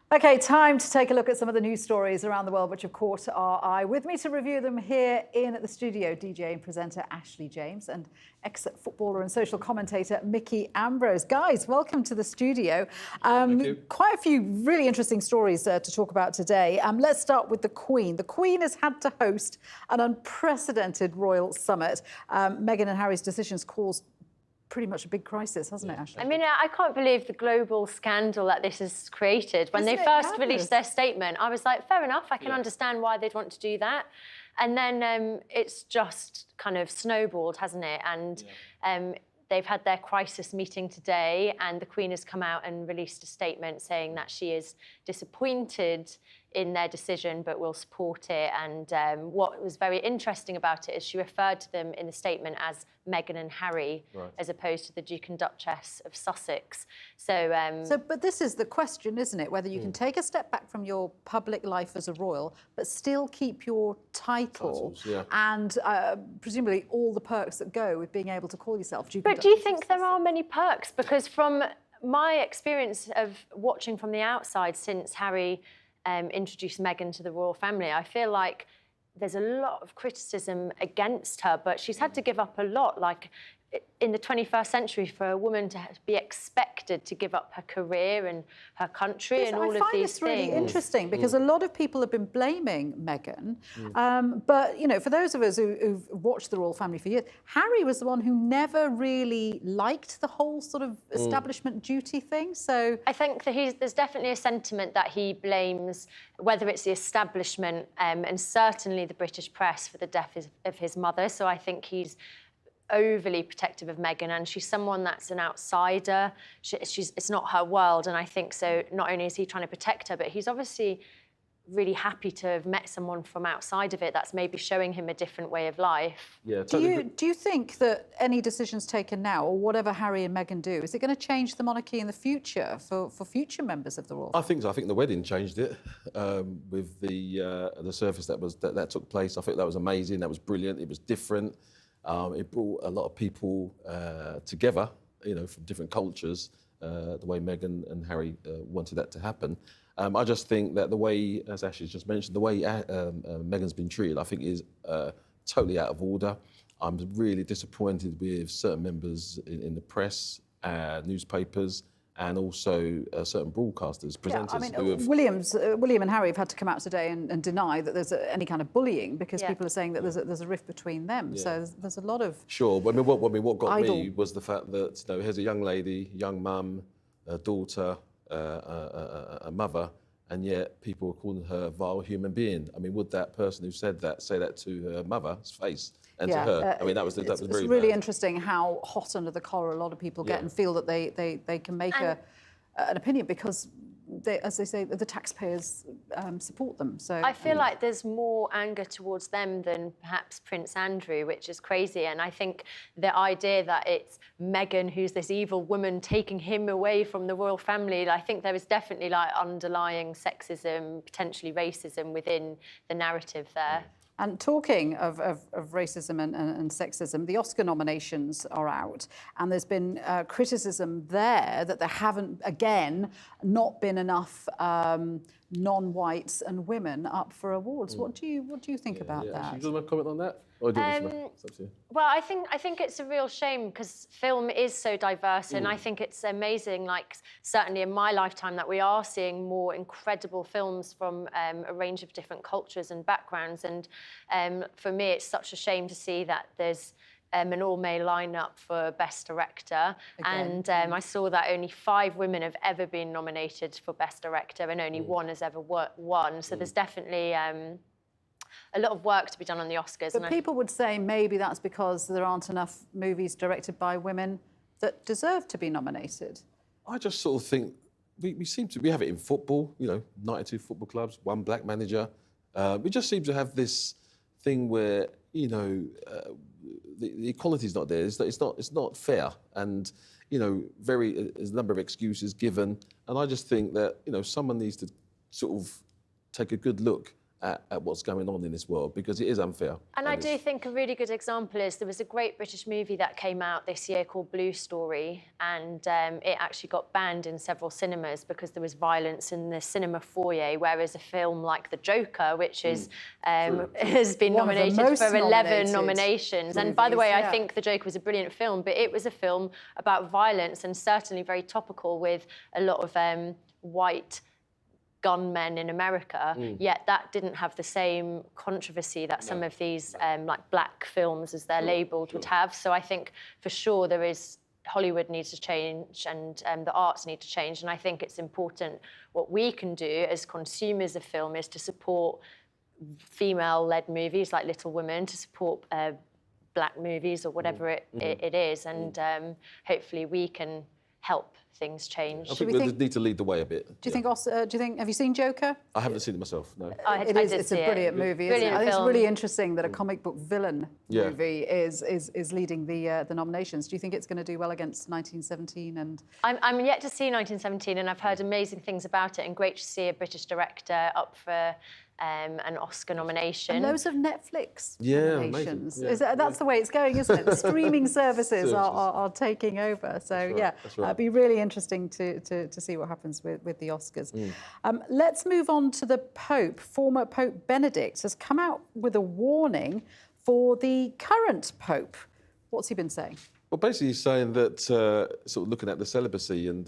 OK, time to take a look at some of the news stories around the world which have caught our eye. With me to review them here in the studio, DJ and presenter Ashley James and ex-footballer and social commentator Mickey Ambrose. Guys, welcome to the studio. Thank you. Quite a few really interesting stories to talk about today. Let's start with the Queen. The Queen has had to host an unprecedented royal summit. Meghan and Harry's decisions caused pretty much a big crisis, hasn't it, Ashley? I mean, I can't believe the global scandal that this has created. When they first released their statement, I was like, fair enough, I can understand why they'd want to do that. And then it's just kind of snowballed, hasn't it? And they've had their crisis meeting today, and the Queen has come out and released a statement saying that she is disappointed in their decision, but will support it. And what was very interesting about it is she referred to them in the statement as Meghan and Harry, as opposed to the Duke and Duchess of Sussex. But this is the question, isn't it? Whether you can take a step back from your public life as a royal, but still keep your title and presumably all the perks that go with being able to call yourself Duke and Duchess. But do you think there are many perks? Because from my experience of watching from the outside since Harry introduced Meghan to the royal family, I feel like there's a lot of criticism against her, but she's had to give up a lot. Like, in the 21st century, for a woman to be expected to give up her career and her country and all of these things. I find this really interesting because a lot of people have been blaming Meghan. But, you know, for those of us who've watched the royal family for years, Harry was the one who never really liked the whole sort of establishment duty thing. So I think that there's definitely a sentiment that he blames, whether it's the establishment and certainly the British press, for the death of his mother. So I think he's overly protective of Meghan, and she's someone that's an outsider. It's not her world, and I think so. Not only is he trying to protect her, but he's obviously really happy to have met someone from outside of it that's maybe showing him a different way of life. Yeah. Do you think that any decisions taken now, or whatever Harry and Meghan do, is it going to change the monarchy in the future for future members of the royal family? I think so. I think the wedding changed it with the service that took place. I think that was amazing. That was brilliant. It was different. It brought a lot of people together, you know, from different cultures, the way Meghan and Harry wanted that to happen. I just think that the way, as Ashley just mentioned, the way Meghan's been treated, I think is totally out of order. I'm really disappointed with certain members in the press, newspapers, and also certain broadcasters, presenters. I mean, William and Harry have had to come out today and deny that there's any kind of bullying, because people are saying that there's a rift between them. Yeah. So there's a lot of Sure, but what got me was the fact that, you know, here's a young lady, young mum, a daughter, a mother, and yet people are calling her a vile human being. I mean, would that person who said that say that to her mother's face? And to her, I mean, that was very bad. It's really interesting how hot under the collar a lot of people get and feel that they can make an opinion because, as they say, the taxpayers support them. So I feel like there's more anger towards them than perhaps Prince Andrew, which is crazy. And I think the idea that it's Meghan, who's this evil woman, taking him away from the royal family, I think there is definitely like underlying sexism, potentially racism within the narrative there. And talking of racism and sexism, the Oscar nominations are out, and there's been criticism there that there haven't, again, not been enough non-whites and women up for awards. What do you think about that? Do you want to comment on that? Or do you well, I think it's a real shame because film is so diverse, and I think it's amazing, like certainly in my lifetime, that we are seeing more incredible films from a range of different cultures and backgrounds. And for me, it's such a shame to see that there's an all-male lineup for Best Director. Again. And I saw that only 5 women have ever been nominated for Best Director, and only 1 has ever won. So there's definitely a lot of work to be done on the Oscars. But people would say maybe that's because there aren't enough movies directed by women that deserve to be nominated. I just sort of think we have it in football, you know, 92 football clubs, 1 black manager. We just seem to have this thing where, you know, the equality is not there. It's not fair, and, you know, there's a number of excuses given, and I just think that, you know, someone needs to sort of take a good look at what's going on in this world, because it is unfair. And I do think a really good example is there was a great British movie that came out this year called Blue Story, and it actually got banned in several cinemas because there was violence in the cinema foyer, whereas a film like The Joker, which is has been nominated for 11 nominations. And by the way, I think The Joker was a brilliant film, but it was a film about violence and certainly very topical with a lot of white gunmen in America, yet that didn't have the same controversy that some of these like black films, as they're labelled, would have. So I think for sure Hollywood needs to change, and the arts need to change. And I think it's important what we can do as consumers of film is to support female-led movies like Little Women, to support black movies or whatever it is, and hopefully we can help things change. I think we need to lead the way a bit. Do you think? Have you seen Joker? I haven't seen it myself. No. It's a brilliant movie. Isn't it? I think it's really interesting that a comic book villain movie is leading the nominations. Do you think it's going to do well against 1917? And I'm yet to see 1917, and I've heard amazing things about it, and great to see a British director up for an Oscar nomination. And loads of Netflix nominations. Yeah. That's the way it's going, isn't it? The streaming services are taking over. So it'd be really interesting to see what happens with the Oscars. Let's move on to the Pope. Former Pope Benedict has come out with a warning for the current Pope. What's he been saying? Well, basically, he's saying that sort of looking at the celibacy, and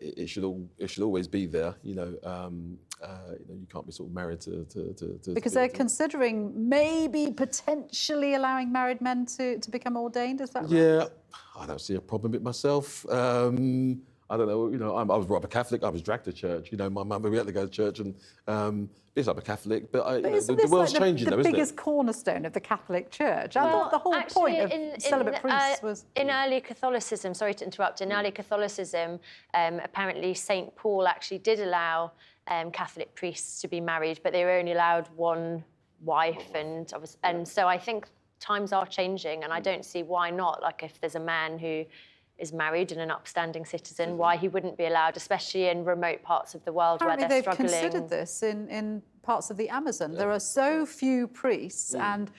it should always be there. You can't be sort of married to because they're considering maybe potentially allowing married men to become ordained. Is that right? Yeah, I don't see a problem with myself. I don't know. I was brought up a Catholic. I was dragged to church. My mum, we had to go to church, and because I'm a Catholic, but the world's changing, though, isn't it? The biggest cornerstone of the Catholic Church. I thought the whole point of celibate priests was in early Catholicism. Sorry to interrupt. In early Catholicism, apparently Saint Paul actually did allow Catholic priests to be married, but they were only allowed one wife, and so I think times are changing, and I don't see why not. Like, if there's a man who is married and an upstanding citizen, why he wouldn't be allowed, especially in remote parts of the world where they're struggling. They've considered this in parts of the Amazon. There are so few priests, and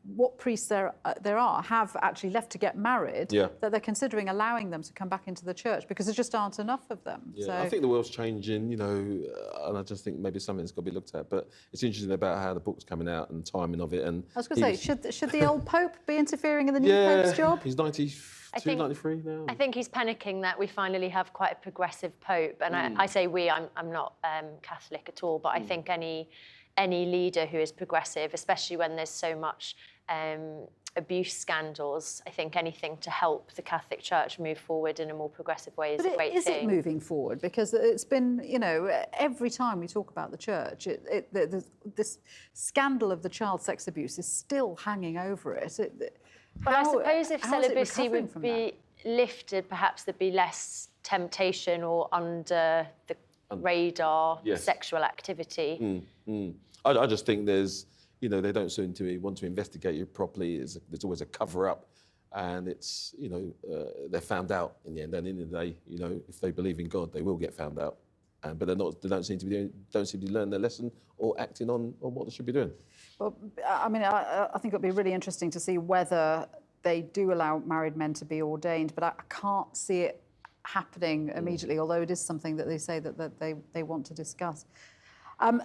what priests there are have actually left to get married, that they're considering allowing them to come back into the church because there just aren't enough of them. Yeah, so I think the world's changing, and I just think maybe something's got to be looked at. But it's interesting about how the book's coming out and the timing of it. And I was going to say, should the old Pope be interfering in the new Pope's job? He's 93 now. I think he's panicking that we finally have quite a progressive Pope. And I say we, I'm not Catholic at all, but I think any leader who is progressive, especially when there's so much abuse scandals, I think anything to help the Catholic Church move forward in a more progressive way is a great thing. Is it moving forward? Because it's been, every time we talk about the Church, this scandal of the child sex abuse is still hanging over it. But I suppose if celibacy would be lifted, perhaps there'd be less temptation or under the radar sexual activity. I just think there's, they don't seem to want to investigate it properly. There's always a cover-up, and it's, they're found out in the end. And in the day, if they believe in God, they will get found out. But they don't seem to be learning their lesson or acting on what they should be doing. Well, I mean, I think it'll be really interesting to see whether they do allow married men to be ordained, but I can't see it happening immediately, although it is something that they say that they want to discuss.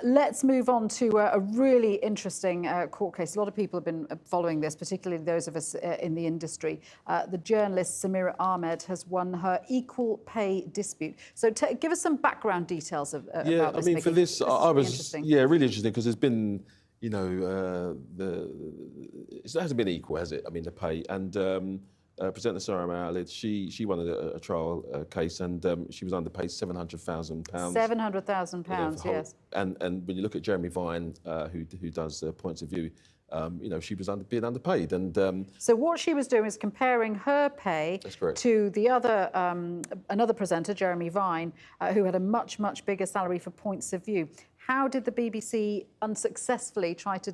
Let's move on to a really interesting court case. A lot of people have been following this, particularly those of us in the industry. The journalist Samira Ahmed has won her equal pay dispute. So give us some background details about this. Yeah, I mean, for this, I was really interesting because there's been, it hasn't been equal, has it? I mean, the pay. And presenter Sarah Mallard, she won a trial case, and she was underpaid £700,000. £700,000, yes. And when you look at Jeremy Vine, who does Points of View, she was being underpaid. And so what she was doing is comparing her pay to the other another presenter, Jeremy Vine, who had a much bigger salary for Points of View. How did the BBC unsuccessfully try to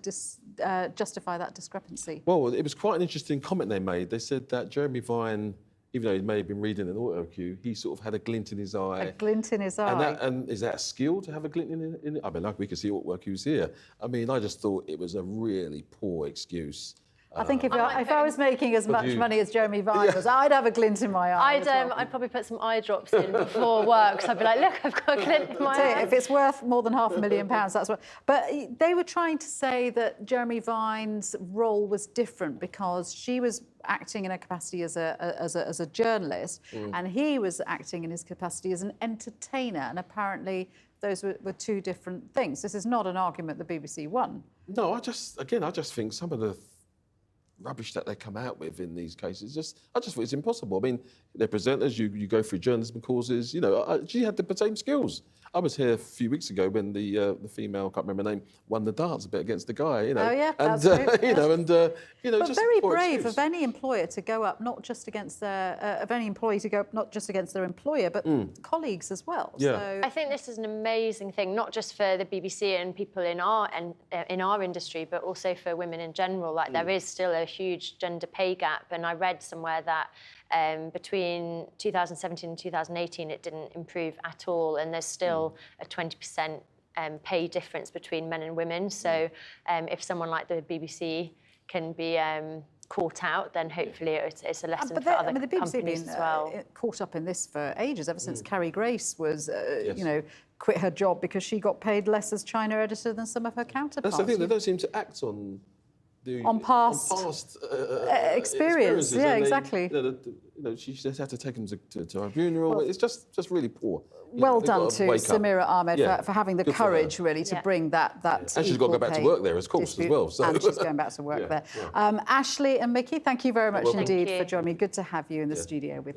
justify that discrepancy? Well, it was quite an interesting comment they made. They said that Jeremy Vine, even though he may have been reading an auto cue, he sort of had a glint in his eye. A glint in his eye. And is that a skill to have a glint in it? I mean, like we could see auto cues here. I mean, I just thought it was a really poor excuse. I think if I was making as much money as Jeremy Vine was, I'd have a glint in my eye. I'd probably put some eye drops in before work, so I'd be like, look, I've got a glint in my eye. If it's worth more than £500,000, that's what. But they were trying to say that Jeremy Vine's role was different because she was acting in a capacity as a journalist, and he was acting in his capacity as an entertainer, and apparently those were two different things. This is not an argument the BBC won. No, I just think some of the rubbish that they come out with in these cases, I just think it's impossible. I mean, they're presenters, you go through journalism courses, she had the same skills. I was here a few weeks ago when the female, I can't remember her name, won the darts a bit against the guy, Oh yeah, and that's right. But just very brave excuse. Of any employer to go up not just against of any employee to go up not just against their employer, but colleagues as well. Yeah. So I think this is an amazing thing, not just for the BBC and people in our industry, but also for women in general. Like there is still a huge gender pay gap, and I read somewhere that between 2017 and 2018 it didn't improve at all, and there's still a 20% pay difference between men and women. So if someone like the BBC can be caught out, then hopefully it's a lesson for other the BBC companies been, as well. Caught up in this for ages, ever since Carrie Grace was, quit her job because she got paid less as China editor than some of her counterparts. That's the thing, they don't seem to act on past experiences. Yeah, exactly. She just had to take them to her funeral. Well, it's just really poor. Well done to Samira Ahmed for having the courage, really, to bring that. And she's got to go back to work there, of course, as well. So. And she's going back to work there. Ashley and Mickey, thank you very much indeed for joining me. Good to have you in the studio with